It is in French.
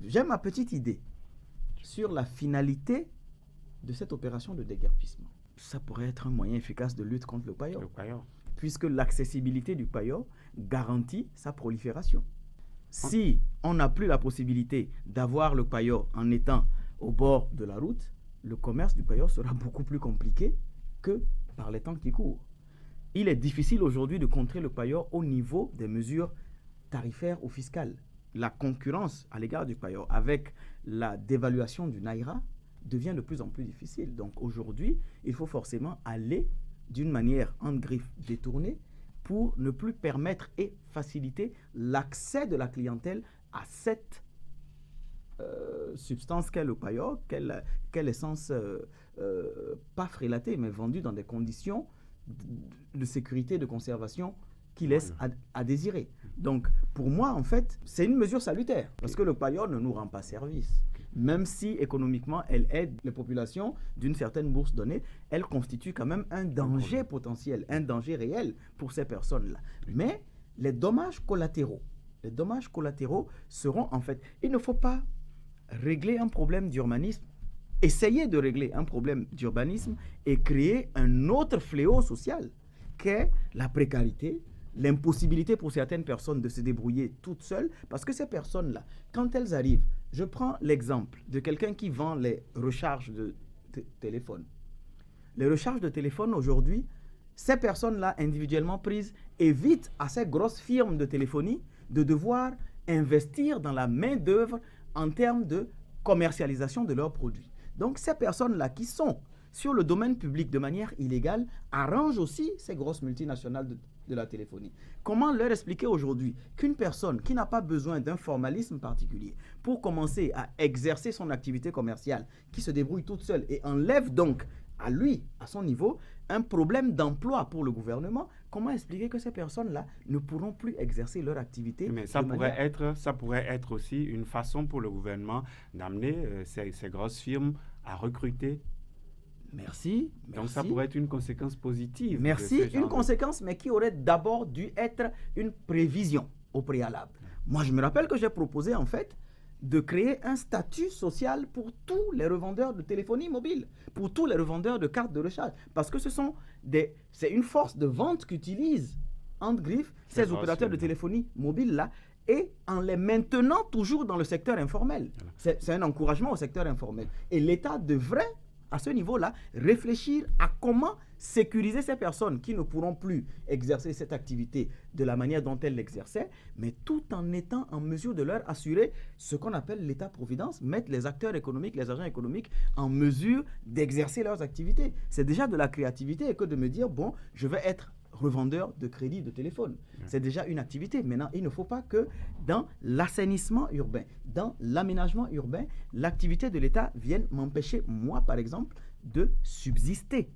J'ai ma petite idée sur la finalité de cette opération de déguerpissement. Ça pourrait être un moyen efficace de lutte contre le paillot. Puisque l'accessibilité du paillot garantit sa prolifération. Si on n'a plus la possibilité d'avoir le paillot en étant au bord de la route, le commerce du paillot sera beaucoup plus compliqué que par les temps qui courent. Il est difficile aujourd'hui de contrer le paillot au niveau des mesures tarifaires ou fiscales. La concurrence à l'égard du paillot avec la dévaluation du naira devient de plus en plus difficile. Donc aujourd'hui, il faut forcément aller d'une manière en griffe détournée pour ne plus permettre et faciliter l'accès de la clientèle à cette substance qu'est le paillot, quelle essence pas frélatée, mais vendue dans des conditions de sécurité, de conservation qui laissent à désirer. Donc, pour moi, en fait, c'est une mesure salutaire, parce que le paillot ne nous rend pas service. Même si économiquement, elle aide les populations d'une certaine bourse donnée, elle constitue quand même un danger potentiel, un danger réel pour ces personnes-là. Mais les dommages collatéraux seront en fait, il ne faut pas régler un problème d'urbanisme, essayer de régler un problème d'urbanisme et créer un autre fléau social qu'est la précarité, l'impossibilité pour certaines personnes de se débrouiller toutes seules, parce que ces personnes-là, quand elles arrivent, je prends l'exemple de quelqu'un qui vend les recharges de téléphone. Les recharges de téléphone aujourd'hui, ces personnes-là individuellement prises évitent à ces grosses firmes de téléphonie de devoir investir dans la main-d'œuvre en termes de commercialisation de leurs produits. Donc ces personnes-là qui sont sur le domaine public de manière illégale arrangent aussi ces grosses multinationales de la téléphonie. Comment leur expliquer aujourd'hui qu'une personne qui n'a pas besoin d'un formalisme particulier pour commencer à exercer son activité commerciale, qui se débrouille toute seule et enlève donc à lui, à son niveau, un problème d'emploi pour le gouvernement, comment expliquer que ces personnes-là ne pourront plus exercer leur activité? Mais ça pourrait être aussi une façon pour le gouvernement d'amener ces grosses firmes à recruter. Merci. Donc ça pourrait être une conséquence positive. Merci, une conséquence, mais qui aurait d'abord dû être une prévision au préalable. Moi, je me rappelle que j'ai proposé en fait de créer un statut social pour tous les revendeurs de téléphonie mobile, pour tous les revendeurs de cartes de recharge, parce que c'est une force de vente qu'utilisent, entre griffes, ces opérateurs de téléphonie mobile-là, et en les maintenant toujours dans le secteur informel. C'est un encouragement au secteur informel. Et l'État devrait, à ce niveau-là, réfléchir à comment sécuriser ces personnes qui ne pourront plus exercer cette activité de la manière dont elles l'exerçaient, mais tout en étant en mesure de leur assurer ce qu'on appelle l'État-providence, mettre les acteurs économiques, les agents économiques en mesure d'exercer leurs activités. C'est déjà de la créativité que de me dire, bon, je vais être revendeur de crédit de téléphone. C'est déjà une activité. Maintenant, il ne faut pas que dans l'assainissement urbain, dans l'aménagement urbain, l'activité de l'État vienne m'empêcher, moi, par exemple, de subsister.